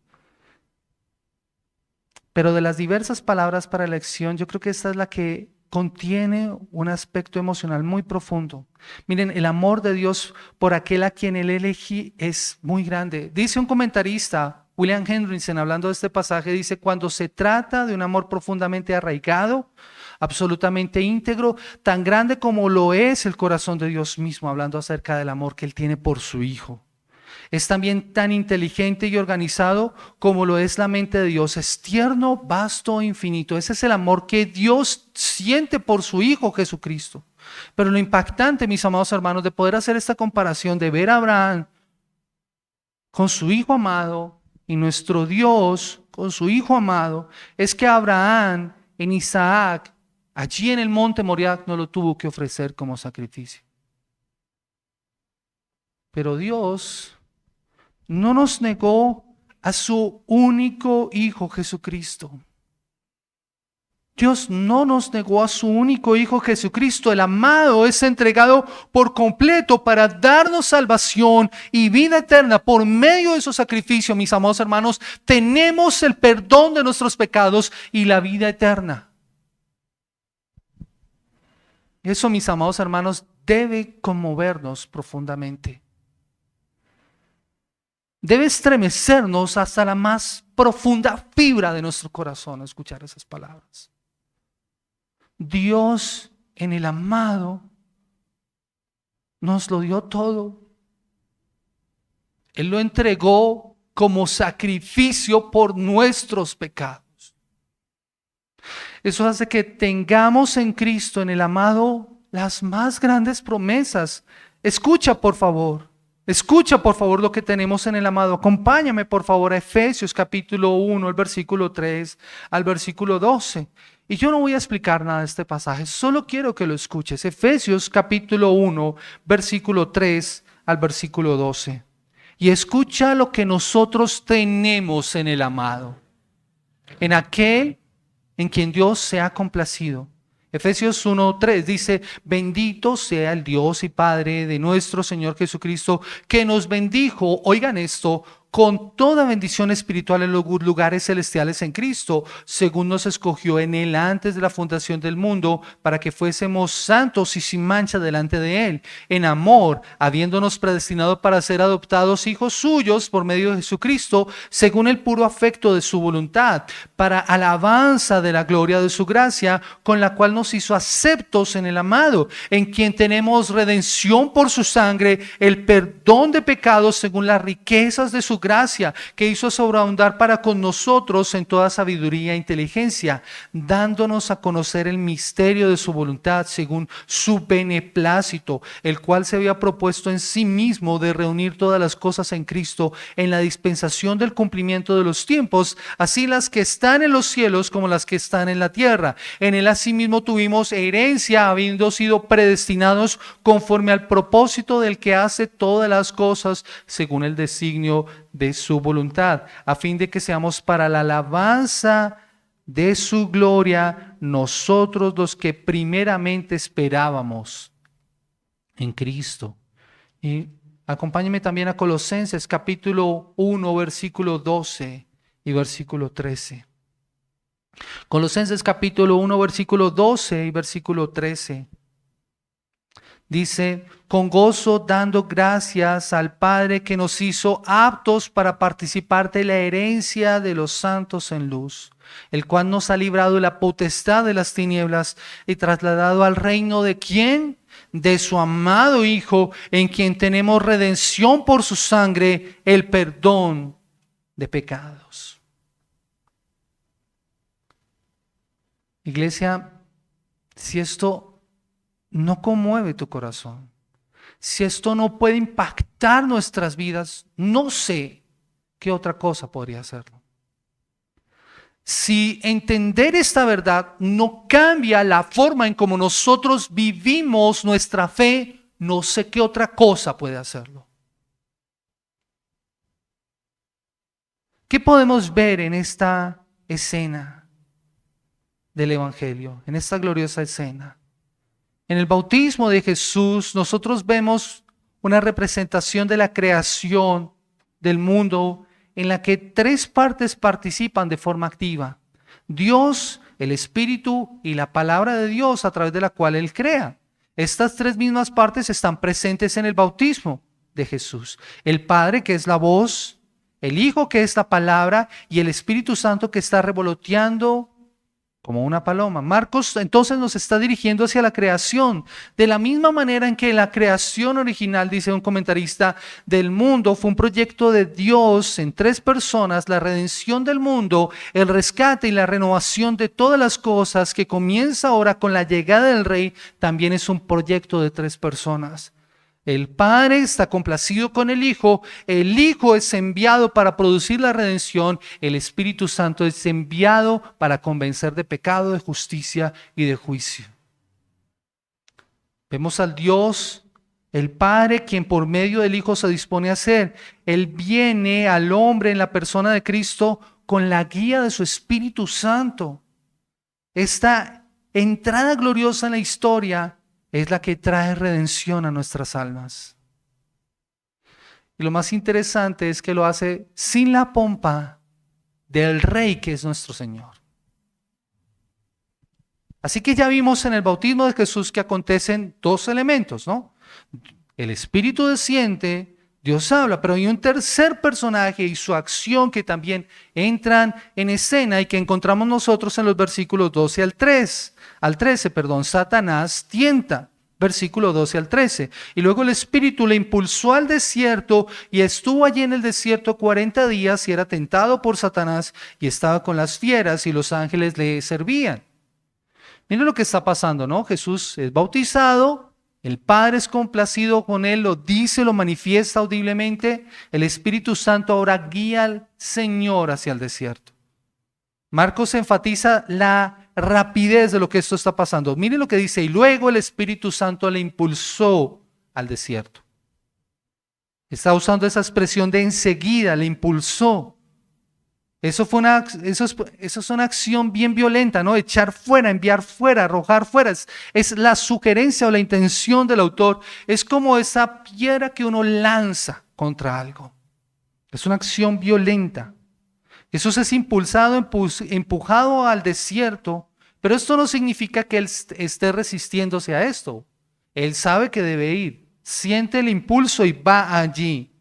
Pero de las diversas palabras para elección, yo creo que esta es la que contiene un aspecto emocional muy profundo. Miren, el amor de Dios por aquel a quien Él elegí es muy grande. Dice un comentarista, William Hendrickson, hablando de este pasaje, dice, cuando se trata de un amor profundamente arraigado, absolutamente íntegro, tan grande como lo es el corazón de Dios mismo, hablando acerca del amor que Él tiene por su Hijo. Es también tan inteligente y organizado como lo es la mente de Dios. Es tierno, vasto e infinito. Ese es el amor que Dios siente por su Hijo Jesucristo. Pero lo impactante, mis amados hermanos, de poder hacer esta comparación, de ver a Abraham con su Hijo amado y nuestro Dios con su Hijo amado, es que Abraham en Isaac, allí en el monte Moriah, no lo tuvo que ofrecer como sacrificio. Pero Dios no nos negó a su único Hijo Jesucristo. Dios no nos negó a su único Hijo Jesucristo. El amado es entregado por completo para darnos salvación y vida eterna. Por medio de su sacrificio, mis amados hermanos, tenemos el perdón de nuestros pecados y la vida eterna. Eso, mis amados hermanos, debe conmovernos profundamente. Debe estremecernos hasta la más profunda fibra de nuestro corazón escuchar esas palabras. Dios en el amado nos lo dio todo. Él lo entregó como sacrificio por nuestros pecados. Eso hace que tengamos en Cristo, en el amado, las más grandes promesas. Escucha, por favor lo que tenemos en el amado. Acompáñame, por favor, a Efesios capítulo 1, el versículo 3 al versículo 12. Y yo no voy a explicar nada de este pasaje, solo quiero que lo escuches. Efesios capítulo 1, versículo 3 al versículo 12. Y escucha lo que nosotros tenemos en el amado, en aquel en quien Dios se ha complacido. Efesios 1:3 dice, bendito sea el Dios y Padre de nuestro Señor Jesucristo, que nos bendijo, oigan esto, con toda bendición espiritual en los lugares celestiales en Cristo, según nos escogió en Él antes de la fundación del mundo, para que fuésemos santos y sin mancha delante de Él, en amor, habiéndonos predestinado para ser adoptados hijos suyos por medio de Jesucristo, según el puro afecto de su voluntad, para alabanza de la gloria de su gracia, con la cual nos hizo aceptos en el amado, en quien tenemos redención por su sangre, el perdón de pecados según las riquezas de su gracia, que hizo sobreabundar para con nosotros en toda sabiduría e inteligencia, dándonos a conocer el misterio de su voluntad según su beneplácito, el cual se había propuesto en sí mismo de reunir todas las cosas en Cristo en la dispensación del cumplimiento de los tiempos, así las que están en los cielos como las que están en la tierra. En él asimismo tuvimos herencia, habiendo sido predestinados conforme al propósito del que hace todas las cosas según el designio de su voluntad, a fin de que seamos para la alabanza de su gloria, nosotros los que primeramente esperábamos en Cristo. Y acompáñenme también a Colosenses capítulo 1, versículo 12 y versículo 13. Colosenses capítulo 1, versículo 12 y versículo 13. Dice: con gozo dando gracias al Padre que nos hizo aptos para participar de la herencia de los santos en luz, el cual nos ha librado de la potestad de las tinieblas y trasladado al reino de ¿quién? De su amado Hijo, en quien tenemos redención por su sangre, el perdón de pecados. Iglesia, si esto no conmueve tu corazón, si esto no puede impactar nuestras vidas, no sé qué otra cosa podría hacerlo. Si entender esta verdad no cambia la forma en cómo nosotros vivimos nuestra fe, no sé qué otra cosa puede hacerlo. ¿Qué podemos ver en esta escena del Evangelio, en esta gloriosa escena? En el bautismo de Jesús nosotros vemos una representación de la creación del mundo en la que tres partes participan de forma activa: Dios, el Espíritu y la palabra de Dios a través de la cual Él crea. Estas tres mismas partes están presentes en el bautismo de Jesús. El Padre, que es la voz, el Hijo, que es la palabra, y el Espíritu Santo, que está revoloteando como una paloma. Marcos entonces nos está dirigiendo hacia la creación, de la misma manera en que la creación original, dice un comentarista, del mundo fue un proyecto de Dios en tres personas. La redención del mundo, el rescate y la renovación de todas las cosas, que comienza ahora con la llegada del Rey, también es un proyecto de tres personas. El Padre está complacido con el Hijo es enviado para producir la redención, el Espíritu Santo es enviado para convencer de pecado, de justicia y de juicio. Vemos al Dios, el Padre, quien por medio del Hijo se dispone a hacer. Él viene al hombre en la persona de Cristo con la guía de su Espíritu Santo. Esta entrada gloriosa en la historia es la que trae redención a nuestras almas. Y lo más interesante es que lo hace sin la pompa del Rey, que es nuestro Señor. Así que ya vimos en el bautismo de Jesús que acontecen dos elementos, ¿no? El Espíritu desciende, Dios habla, pero hay un tercer personaje y su acción que también entran en escena y que encontramos nosotros en los versículos 12 al 13. Satanás tienta, versículo 12 al 13. Y luego el Espíritu le impulsó al desierto y estuvo allí en el desierto 40 días y era tentado por Satanás y estaba con las fieras y los ángeles le servían. Miren lo que está pasando, ¿no? Jesús es bautizado. El Padre es complacido con Él, lo dice, lo manifiesta audiblemente. El Espíritu Santo ahora guía al Señor hacia el desierto. Marcos enfatiza la rapidez de lo que esto está pasando. Miren lo que dice: y luego el Espíritu Santo le impulsó al desierto. Está usando esa expresión de enseguida, le impulsó. Eso es una acción bien violenta, ¿no? Echar fuera, enviar fuera, arrojar fuera. Es la sugerencia o la intención del autor. Es como esa piedra que uno lanza contra algo. Es una acción violenta. Jesús es empujado al desierto, pero esto no significa que él esté resistiéndose a esto. Él sabe que debe ir, siente el impulso y va allí.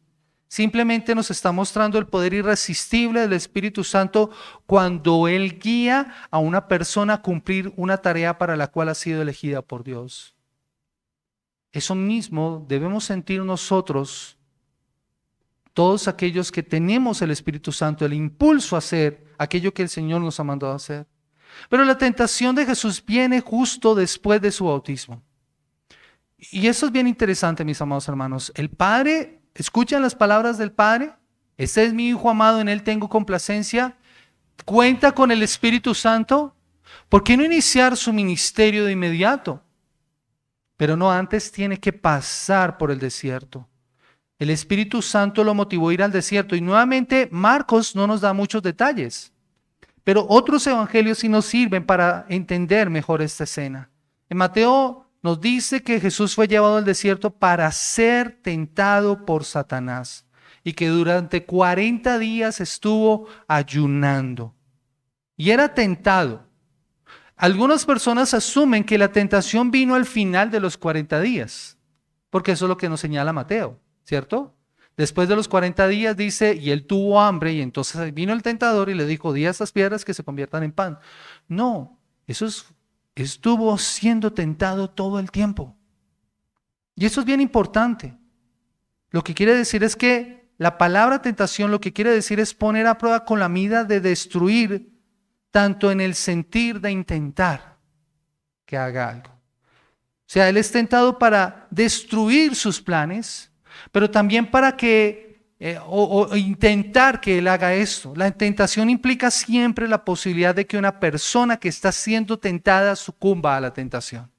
Simplemente nos está mostrando el poder irresistible del Espíritu Santo cuando Él guía a una persona a cumplir una tarea para la cual ha sido elegida por Dios. Eso mismo debemos sentir nosotros, todos aquellos que tenemos el Espíritu Santo, el impulso a hacer aquello que el Señor nos ha mandado a hacer. Pero la tentación de Jesús viene justo después de su bautismo. Y eso es bien interesante, mis amados hermanos. El Padre, ¿escuchan las palabras del Padre? Este es mi Hijo amado, en Él tengo complacencia. Cuenta con el Espíritu Santo. ¿Por qué no iniciar su ministerio de inmediato? Pero no, antes tiene que pasar por el desierto. El Espíritu Santo lo motivó a ir al desierto. Y nuevamente Marcos no nos da muchos detalles. Pero otros evangelios sí nos sirven para entender mejor esta escena. En Mateo nos dice que Jesús fue llevado al desierto para ser tentado por Satanás y que durante 40 días estuvo ayunando. Y era tentado. Algunas personas asumen que la tentación vino al final de los 40 días, porque eso es lo que nos señala Mateo, ¿cierto? Después de los 40 días dice, y él tuvo hambre, y entonces vino el tentador y le dijo, di a estas piedras que se conviertan en pan. No, estuvo siendo tentado todo el tiempo. Y eso es bien importante. Lo que quiere decir es que la palabra tentación lo que quiere decir es poner a prueba con la mira de destruir, tanto en el sentir de intentar que haga algo. O sea, él es tentado para destruir sus planes, pero también para que, o intentar que él haga esto. La tentación implica siempre la posibilidad de que una persona que está siendo tentada sucumba a la tentación.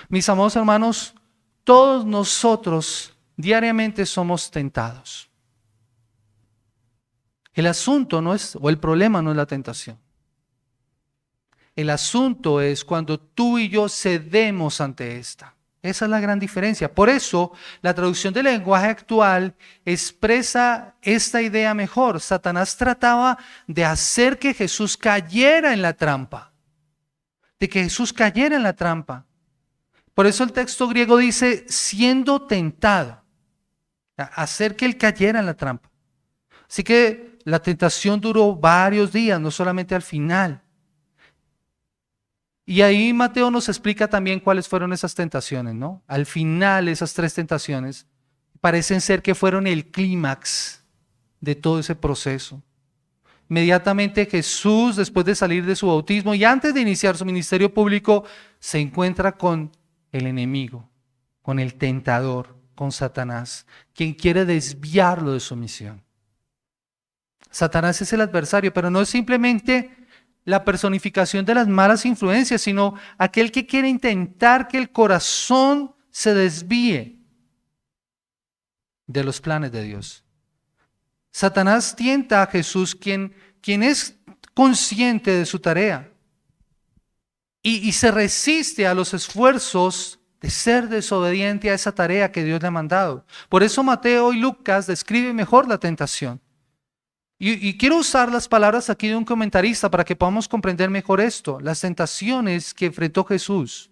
Mis amados hermanos, todos nosotros diariamente somos tentados. El asunto no es, o el problema no es la tentación. El asunto es cuando tú y yo cedemos ante esta. Esa es la gran diferencia. Por eso, la traducción del lenguaje actual expresa esta idea mejor. Satanás trataba de hacer que Jesús cayera en la trampa. De que Jesús cayera en la trampa. Por eso el texto griego dice, siendo tentado. Hacer que él cayera en la trampa. Así que la tentación duró varios días, no solamente al final. Y ahí Mateo nos explica también cuáles fueron esas tentaciones, ¿no? Al final, esas 3 tentaciones parecen ser que fueron el clímax de todo ese proceso. Inmediatamente Jesús, después de salir de su bautismo y antes de iniciar su ministerio público, se encuentra con el enemigo, con el tentador, con Satanás, quien quiere desviarlo de su misión. Satanás es el adversario, pero no es simplemente la personificación de las malas influencias, sino aquel que quiere intentar que el corazón se desvíe de los planes de Dios. Satanás tienta a Jesús, quien es consciente de su tarea y se resiste a los esfuerzos de ser desobediente a esa tarea que Dios le ha mandado. Por eso Mateo y Lucas describen mejor la tentación. Y quiero usar las palabras aquí de un comentarista para que podamos comprender mejor esto, las tentaciones que enfrentó Jesús.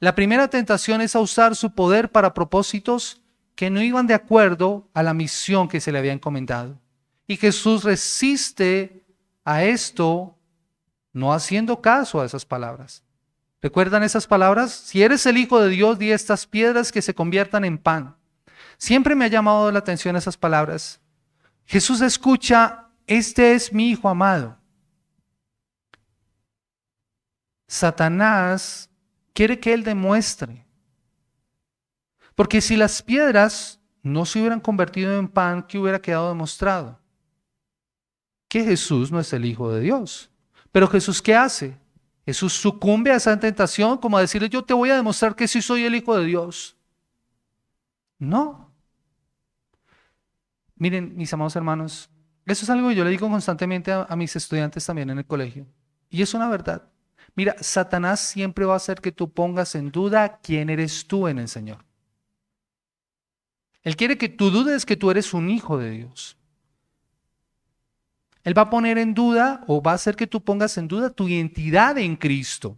La primera tentación es a usar su poder para propósitos que no iban de acuerdo a la misión que se le había encomendado. Y Jesús resiste a esto no haciendo caso a esas palabras. ¿Recuerdan esas palabras? Si eres el Hijo de Dios, di a estas piedras que se conviertan en pan. Siempre me ha llamado la atención esas palabras. Jesús escucha, este es mi Hijo amado. Satanás quiere que él demuestre. Porque si las piedras no se hubieran convertido en pan, ¿qué hubiera quedado demostrado? Que Jesús no es el Hijo de Dios. Pero Jesús, ¿qué hace? Jesús sucumbe a esa tentación como a decirle, yo te voy a demostrar que sí soy el Hijo de Dios. No. Miren, mis amados hermanos, eso es algo que yo le digo constantemente a mis estudiantes también en el colegio. Y es una verdad. Mira, Satanás siempre va a hacer que tú pongas en duda quién eres tú en el Señor. Él quiere que tú dudes que tú eres un hijo de Dios. Él va a poner en duda o va a hacer que tú pongas en duda tu identidad en Cristo.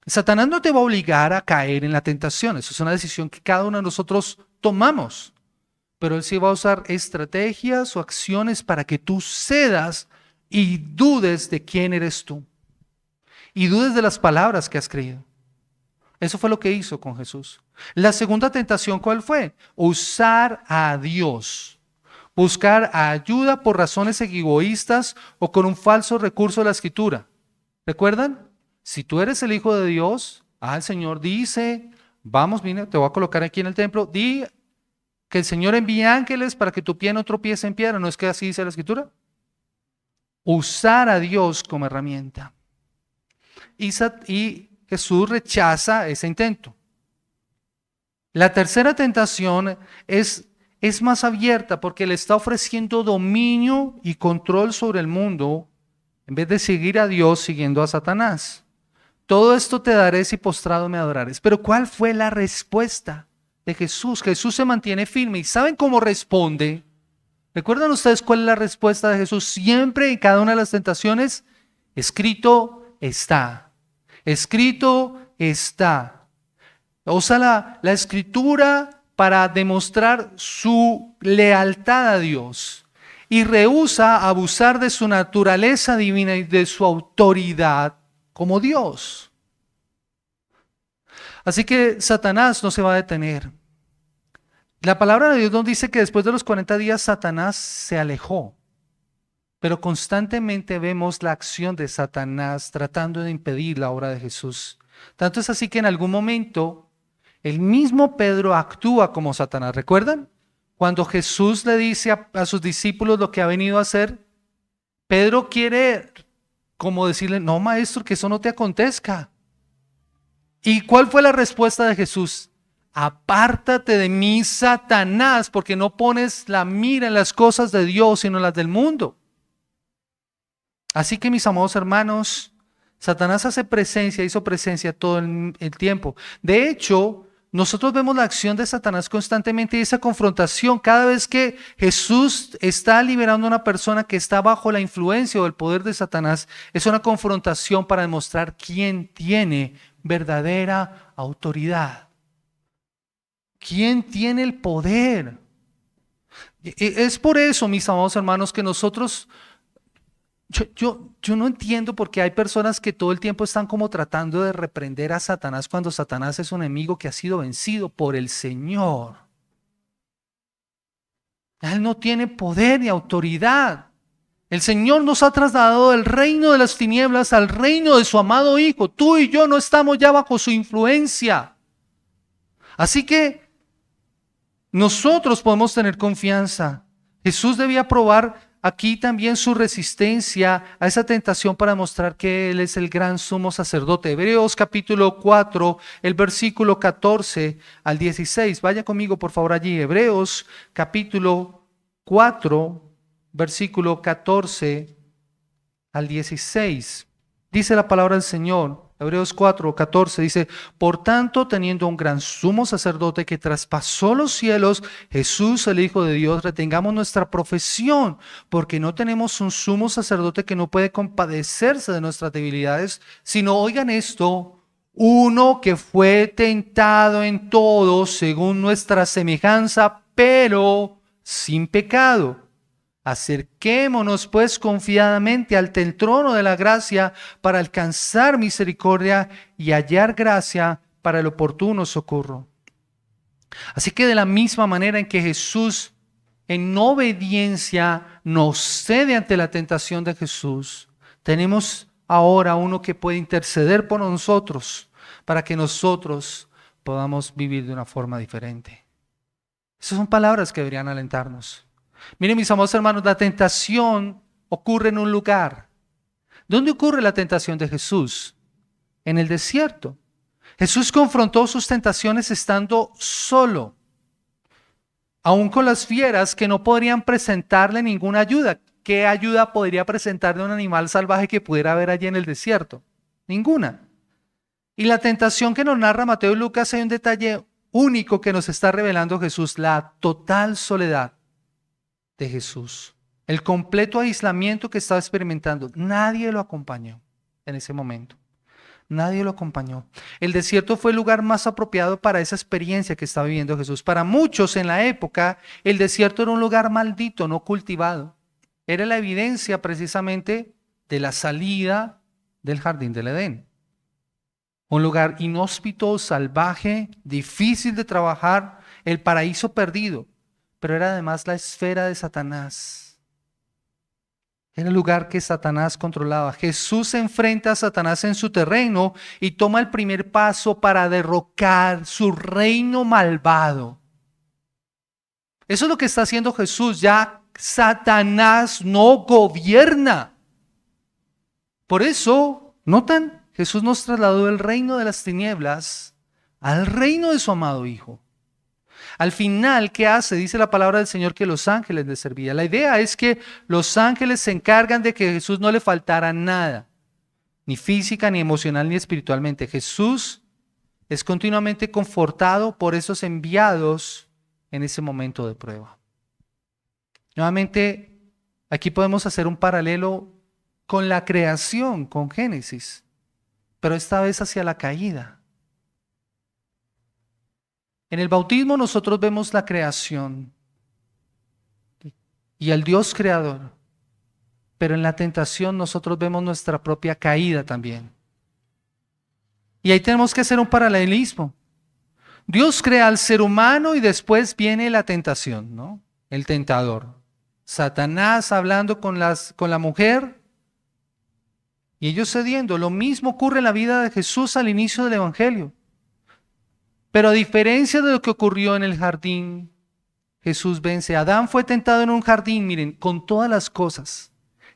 Satanás no te va a obligar a caer en la tentación. Eso es una decisión que cada uno de nosotros tomamos. Pero él sí va a usar estrategias o acciones para que tú cedas y dudes de quién eres tú. Y dudes de las palabras que has creído. Eso fue lo que hizo con Jesús. La segunda tentación, ¿cuál fue? Usar a Dios. Buscar ayuda por razones egoístas o con un falso recurso de la Escritura. ¿Recuerdan? Si tú eres el Hijo de Dios, el Señor dice, vamos, mira, te voy a colocar aquí en el templo, di que el Señor envíe ángeles para que tu pie no tropiece en piedra. ¿No es que así dice la Escritura? Usar a Dios como herramienta. Y Jesús rechaza ese intento. La tercera tentación es más abierta porque le está ofreciendo dominio y control sobre el mundo en vez de seguir a Dios siguiendo a Satanás. Todo esto te daré si postrado me adorares. Pero ¿cuál fue la respuesta de Jesús? Jesús se mantiene firme. ¿Y saben cómo responde? ¿Recuerdan ustedes cuál es la respuesta de Jesús? Siempre en cada una de las tentaciones, escrito está. Escrito está. Usa la escritura para demostrar su lealtad a Dios y rehúsa abusar de su naturaleza divina y de su autoridad como Dios. Así que Satanás no se va a detener. La palabra de Dios nos dice que después de los 40 días Satanás se alejó. Pero constantemente vemos la acción de Satanás tratando de impedir la obra de Jesús. Tanto es así que en algún momento el mismo Pedro actúa como Satanás. ¿Recuerdan? Cuando Jesús le dice a sus discípulos lo que ha venido a hacer, Pedro quiere como decirle, no maestro, que eso no te acontezca. ¿Y cuál fue la respuesta de Jesús? Apártate de mí, Satanás, porque no pones la mira en las cosas de Dios, sino en las del mundo. Así que mis amados hermanos, Satanás hizo presencia todo el tiempo. De hecho, nosotros vemos la acción de Satanás constantemente y esa confrontación. Cada vez que Jesús está liberando a una persona que está bajo la influencia o el poder de Satanás, es una confrontación para demostrar quién tiene verdadera autoridad. ¿Quién tiene el poder? Es por eso, mis amados hermanos, que nosotros... Yo no entiendo por qué hay personas que todo el tiempo están como tratando de reprender a Satanás cuando Satanás es un enemigo que ha sido vencido por el Señor. Él no tiene poder ni autoridad. El Señor nos ha trasladado del reino de las tinieblas al reino de su amado Hijo. Tú y yo no estamos ya bajo su influencia. Así que nosotros podemos tener confianza. Jesús debía probar aquí también su resistencia a esa tentación para mostrar que Él es el gran sumo sacerdote. Hebreos capítulo 4, el versículo 14 al 16. Vaya conmigo por favor allí. Hebreos capítulo 4, versículo 14 al 16. Dice la palabra del Señor. Hebreos 4, 14 dice, por tanto, teniendo un gran sumo sacerdote que traspasó los cielos, Jesús, el Hijo de Dios, retengamos nuestra profesión, porque no tenemos un sumo sacerdote que no puede compadecerse de nuestras debilidades, sino, oigan esto, uno que fue tentado en todo según nuestra semejanza, pero sin pecado. Acerquémonos pues confiadamente ante el trono de la gracia para alcanzar misericordia y hallar gracia para el oportuno socorro. Así que de la misma manera en que Jesús en obediencia nos cede ante la tentación de Jesús, tenemos ahora uno que puede interceder por nosotros para que nosotros podamos vivir de una forma diferente. Esas son palabras que deberían alentarnos. Miren mis amados hermanos, la tentación ocurre en un lugar. ¿Dónde ocurre la tentación de Jesús? En el desierto. Jesús confrontó sus tentaciones estando solo, aún con las fieras que no podrían presentarle ninguna ayuda. ¿Qué ayuda podría presentarle un animal salvaje que pudiera haber allí en el desierto? Ninguna. Y la tentación que nos narra Mateo y Lucas, hay un detalle único que nos está revelando Jesús, la total soledad de Jesús. el completo aislamiento que estaba experimentando. Nadie lo acompañó en ese momento. Nadie lo acompañó. El desierto fue el lugar más apropiado para esa experiencia que estaba viviendo Jesús. Para muchos en la época, el desierto era un lugar maldito, no cultivado. Era la evidencia precisamente de la salida del jardín del Edén. Un lugar inhóspito, salvaje, difícil de trabajar, el paraíso perdido, pero era además la esfera de Satanás. Era el lugar que Satanás controlaba. Jesús se enfrenta a Satanás en su terreno y toma el primer paso para derrocar su reino malvado. Eso es lo que está haciendo Jesús. Ya Satanás no gobierna. Por eso, ¿notan? Jesús nos trasladó del reino de las tinieblas al reino de su amado Hijo. Al final, ¿qué hace? Dice la palabra del Señor que los ángeles le servían. La idea es que los ángeles se encargan de que a Jesús no le faltara nada, ni física, ni emocional, ni espiritualmente. Jesús es continuamente confortado por esos enviados en ese momento de prueba. Nuevamente, aquí podemos hacer un paralelo con la creación, con Génesis, pero esta vez hacia la caída. En el bautismo nosotros vemos la creación y al Dios creador, pero en la tentación nosotros vemos nuestra propia caída también. Y ahí tenemos que hacer un paralelismo. Dios crea al ser humano y después viene la tentación, ¿no? El tentador. Satanás hablando con la mujer y ellos cediendo. Lo mismo ocurre en la vida de Jesús al inicio del Evangelio. Pero a diferencia de lo que ocurrió en el jardín, Jesús vence. Adán fue tentado en un jardín, miren, con todas las cosas.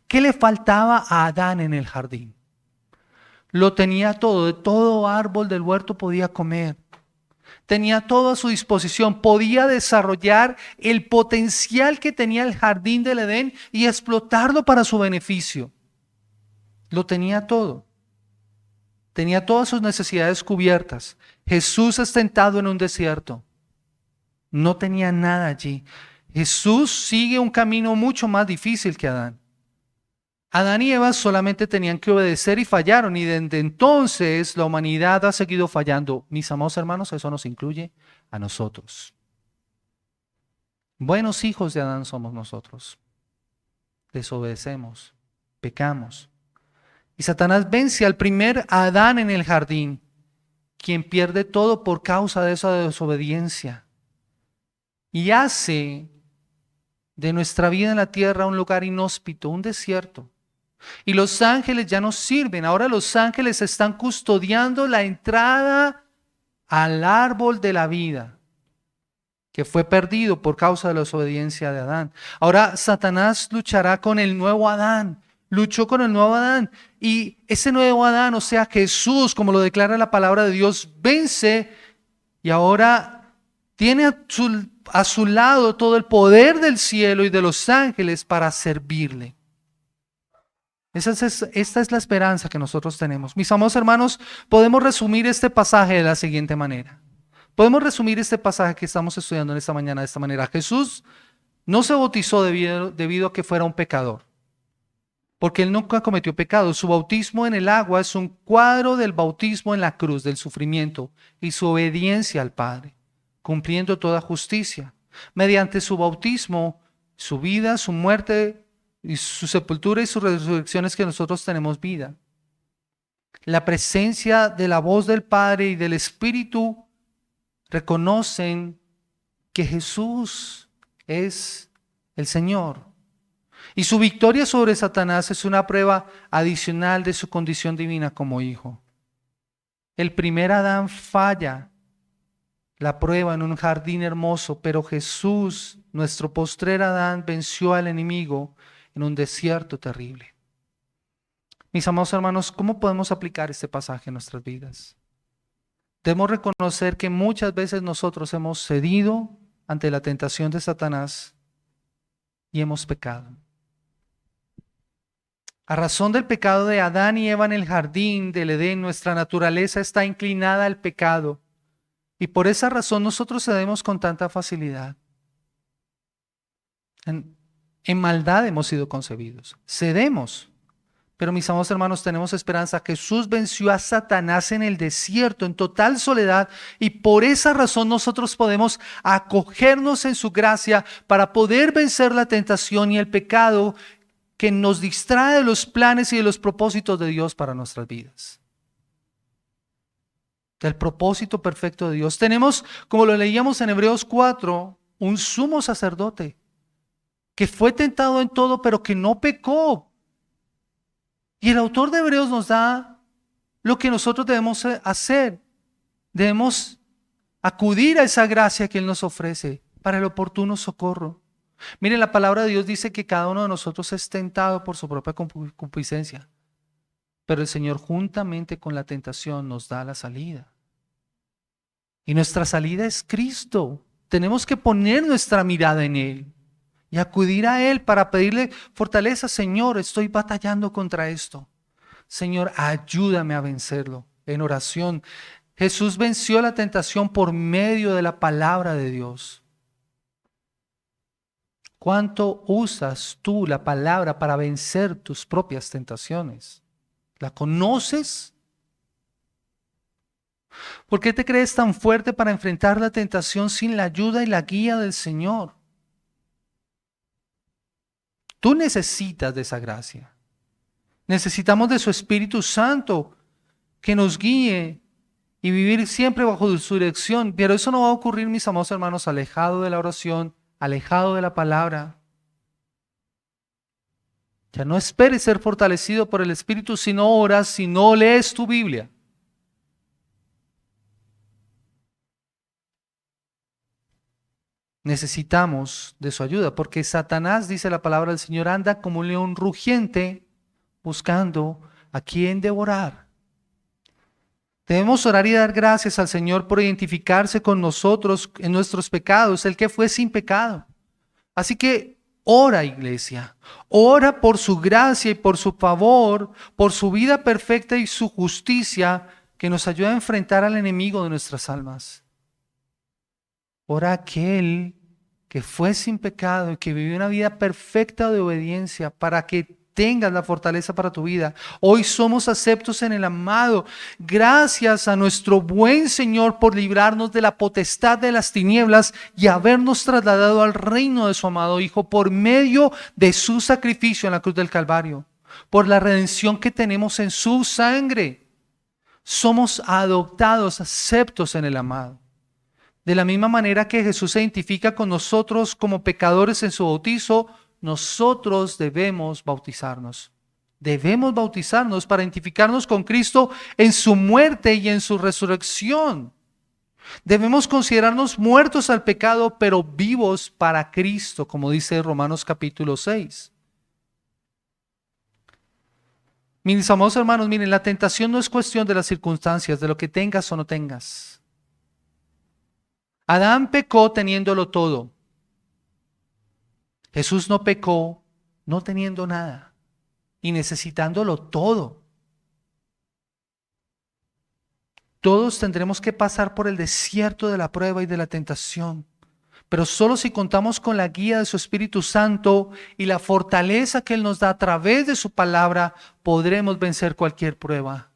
¿Qué le faltaba a Adán en el jardín? Lo tenía todo, de todo árbol del huerto podía comer. Tenía todo a su disposición, podía desarrollar el potencial que tenía el jardín del Edén y explotarlo para su beneficio. Lo tenía todo. Tenía todas sus necesidades cubiertas. Jesús es tentado en un desierto. No tenía nada allí. Jesús sigue un camino mucho más difícil que Adán. Adán y Eva solamente tenían que obedecer y fallaron, y desde entonces la humanidad ha seguido fallando. Mis amados hermanos, eso nos incluye a nosotros. Buenos hijos de Adán somos nosotros. Desobedecemos, pecamos. Y Satanás vence al primer Adán en el jardín, quien pierde todo por causa de esa desobediencia. Y hace de nuestra vida en la tierra un lugar inhóspito, un desierto. Y los ángeles ya no sirven. Ahora los ángeles están custodiando la entrada al árbol de la vida, que fue perdido por causa de la desobediencia de Adán. Ahora Satanás luchará con el nuevo Adán. Luchó con el nuevo Adán. Y ese nuevo Adán, o sea, Jesús, como lo declara la palabra de Dios, vence y ahora tiene a su lado todo el poder del cielo y de los ángeles para servirle. Esta es la esperanza que nosotros tenemos. Mis amados hermanos, podemos resumir este pasaje de la siguiente manera. Podemos resumir este pasaje que estamos estudiando en esta mañana de esta manera. Jesús no se bautizó debido a que fuera un pecador, porque él nunca cometió pecado. Su bautismo en el agua es un cuadro del bautismo en la cruz, del sufrimiento y su obediencia al Padre, cumpliendo toda justicia. Mediante su bautismo, su vida, su muerte, y su sepultura y su resurrección es que nosotros tenemos vida. La presencia de la voz del Padre y del Espíritu reconocen que Jesús es el Señor. Y su victoria sobre Satanás es una prueba adicional de su condición divina como hijo. El primer Adán falla la prueba en un jardín hermoso, pero Jesús, nuestro postrer Adán, venció al enemigo en un desierto terrible. Mis amados hermanos, ¿cómo podemos aplicar este pasaje en nuestras vidas? Debemos reconocer que muchas veces nosotros hemos cedido ante la tentación de Satanás y hemos pecado. A razón del pecado de Adán y Eva en el jardín del Edén, nuestra naturaleza está inclinada al pecado y por esa razón nosotros cedemos con tanta facilidad. En maldad hemos sido concebidos. Cedemos. Pero mis amados hermanos, tenemos esperanza. Jesús venció a Satanás en el desierto, en total soledad, y por esa razón nosotros podemos acogernos en su gracia para poder vencer la tentación y el pecado que nos distrae de los planes y de los propósitos de Dios para nuestras vidas. Del propósito perfecto de Dios. Tenemos, como lo leíamos en Hebreos 4, un sumo sacerdote que fue tentado en todo, pero que no pecó. Y el autor de Hebreos nos da lo que nosotros debemos hacer. Debemos acudir a esa gracia que Él nos ofrece para el oportuno socorro. Miren, la palabra de Dios dice que cada uno de nosotros es tentado por su propia concupiscencia, pero el Señor juntamente con la tentación nos da la salida. Y nuestra salida es Cristo. Tenemos que poner nuestra mirada en Él y acudir a Él para pedirle fortaleza. Señor, estoy batallando contra esto. Señor, ayúdame a vencerlo en oración. Jesús venció la tentación por medio de la palabra de Dios. ¿Cuánto usas tú la palabra para vencer tus propias tentaciones? ¿La conoces? ¿Por qué te crees tan fuerte para enfrentar la tentación sin la ayuda y la guía del Señor? Tú necesitas de esa gracia. Necesitamos de su Espíritu Santo que nos guíe y vivir siempre bajo su dirección. Pero eso no va a ocurrir, mis amados hermanos, alejado de la oración, alejado de la palabra. Ya no esperes ser fortalecido por el Espíritu si no oras, si no lees tu Biblia. Necesitamos de su ayuda, porque Satanás, dice la palabra del Señor, anda como un león rugiente buscando a quien devorar. Debemos orar y dar gracias al Señor por identificarse con nosotros en nuestros pecados, el que fue sin pecado. Así que ora, iglesia, ora por su gracia y por su favor, por su vida perfecta y su justicia que nos ayuda a enfrentar al enemigo de nuestras almas. Ora a aquel que fue sin pecado y que vivió una vida perfecta de obediencia para que tengas la fortaleza para tu vida. Hoy somos aceptos en el amado. Gracias a nuestro buen Señor por librarnos de la potestad de las tinieblas y habernos trasladado al reino de su amado Hijo por medio de su sacrificio en la cruz del Calvario, por la redención que tenemos en su sangre. Somos adoptados, aceptos en el amado. De la misma manera que Jesús se identifica con nosotros como pecadores en su bautizo, nosotros debemos bautizarnos. Debemos bautizarnos para identificarnos con Cristo en su muerte y en su resurrección. Debemos considerarnos muertos al pecado, pero vivos para Cristo, como dice Romanos capítulo 6. Mis amados hermanos, miren, la tentación no es cuestión de las circunstancias, de lo que tengas o no tengas. Adán pecó teniéndolo todo. Jesús no pecó no teniendo nada y necesitándolo todo. Todos tendremos que pasar por el desierto de la prueba y de la tentación, pero solo si contamos con la guía de su Espíritu Santo y la fortaleza que Él nos da a través de su palabra, podremos vencer cualquier prueba.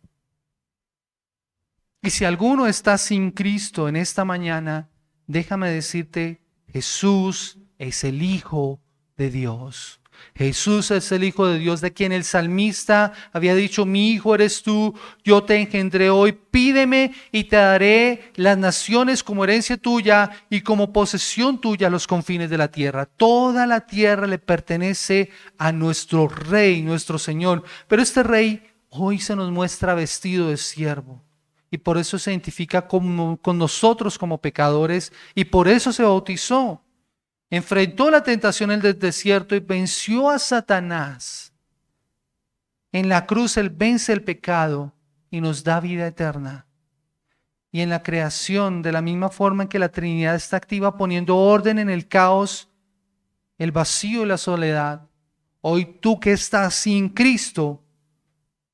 Y si alguno está sin Cristo en esta mañana, déjame decirte, Jesús es el Hijo de Dios. Jesús es el Hijo de Dios, de quien el salmista había dicho, mi hijo eres tú, yo te engendré hoy, pídeme y te daré las naciones como herencia tuya y como posesión tuya los confines de la tierra. Toda la tierra le pertenece a nuestro Rey, nuestro Señor. Pero este Rey hoy se nos muestra vestido de siervo. Y por eso se identifica con nosotros como pecadores y por eso se bautizó. Enfrentó la tentación en el desierto y venció a Satanás. En la cruz Él vence el pecado y nos da vida eterna. Y en la creación, de la misma forma en que la Trinidad está activa poniendo orden en el caos, el vacío y la soledad, hoy tú que estás sin Cristo,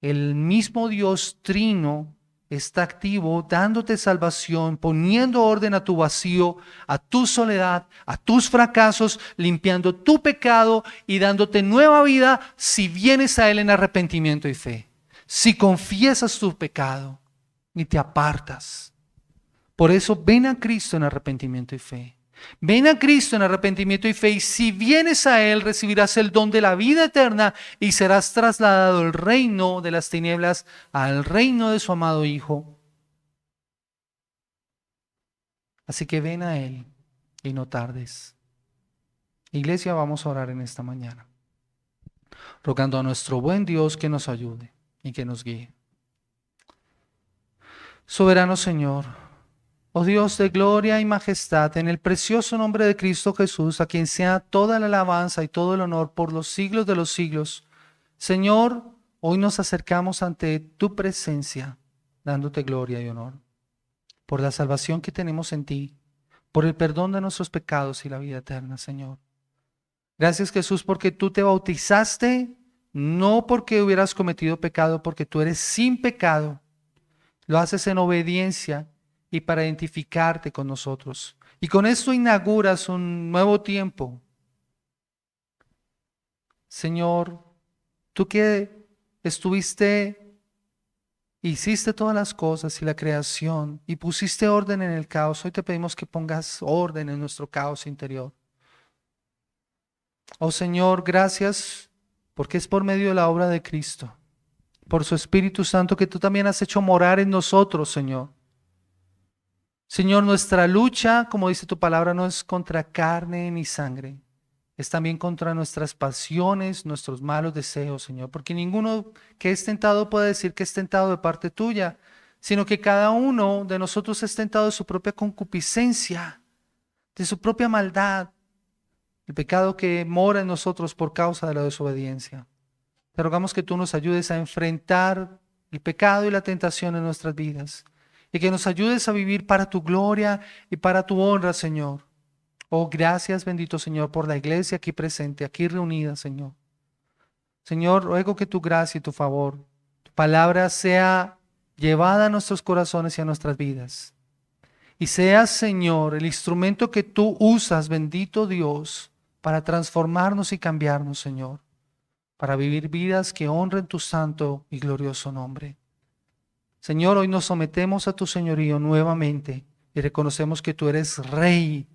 el mismo Dios trino está activo, dándote salvación, poniendo orden a tu vacío, a tu soledad, a tus fracasos, limpiando tu pecado y dándote nueva vida si vienes a Él en arrepentimiento y fe. Si confiesas tu pecado y te apartas. Por eso ven a Cristo en arrepentimiento y fe. Ven a Cristo en arrepentimiento y fe, y si vienes a Él recibirás el don de la vida eterna y serás trasladado del reino de las tinieblas al reino de su amado Hijo. Así que ven a Él y no tardes. Iglesia, vamos a orar en esta mañana, rogando a nuestro buen Dios que nos ayude y que nos guíe. Soberano Señor, oh Dios de gloria y majestad, en el precioso nombre de Cristo Jesús, a quien sea toda la alabanza y todo el honor por los siglos de los siglos. Señor, hoy nos acercamos ante tu presencia, dándote gloria y honor, por la salvación que tenemos en ti, por el perdón de nuestros pecados y la vida eterna, Señor. Gracias, Jesús, porque tú te bautizaste, no porque hubieras cometido pecado, porque tú eres sin pecado. Lo haces en obediencia y para identificarte con nosotros. Y con esto inauguras un nuevo tiempo. Señor, tú que hiciste todas las cosas y la creación y pusiste orden en el caos, hoy te pedimos que pongas orden en nuestro caos interior. Oh Señor, gracias porque es por medio de la obra de Cristo, por su Espíritu Santo, que tú también has hecho morar en nosotros, Señor. Señor, nuestra lucha, como dice tu palabra, no es contra carne ni sangre, es también contra nuestras pasiones, nuestros malos deseos, Señor, porque ninguno que es tentado puede decir que es tentado de parte tuya, sino que cada uno de nosotros es tentado de su propia concupiscencia, de su propia maldad, el pecado que mora en nosotros por causa de la desobediencia. Te rogamos que tú nos ayudes a enfrentar el pecado y la tentación en nuestras vidas y que nos ayudes a vivir para tu gloria y para tu honra, Señor. Oh, gracias, bendito Señor, por la iglesia aquí presente, aquí reunida, Señor. Señor, ruego que tu gracia y tu favor, tu palabra sea llevada a nuestros corazones y a nuestras vidas. Y seas, Señor, el instrumento que tú usas, bendito Dios, para transformarnos y cambiarnos, Señor, para vivir vidas que honren tu santo y glorioso nombre. Señor, hoy nos sometemos a tu señorío nuevamente y reconocemos que tú eres Rey,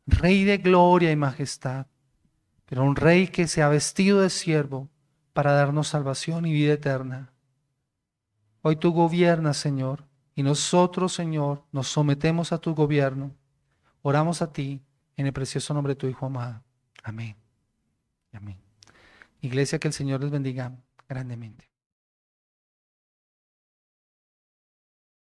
Rey de gloria y majestad, pero un Rey que se ha vestido de siervo para darnos salvación y vida eterna. Hoy tú gobiernas, Señor, y nosotros, Señor, nos sometemos a tu gobierno. Oramos a ti en el precioso nombre de tu Hijo amado. Amén. Amén. Iglesia, que el Señor les bendiga grandemente.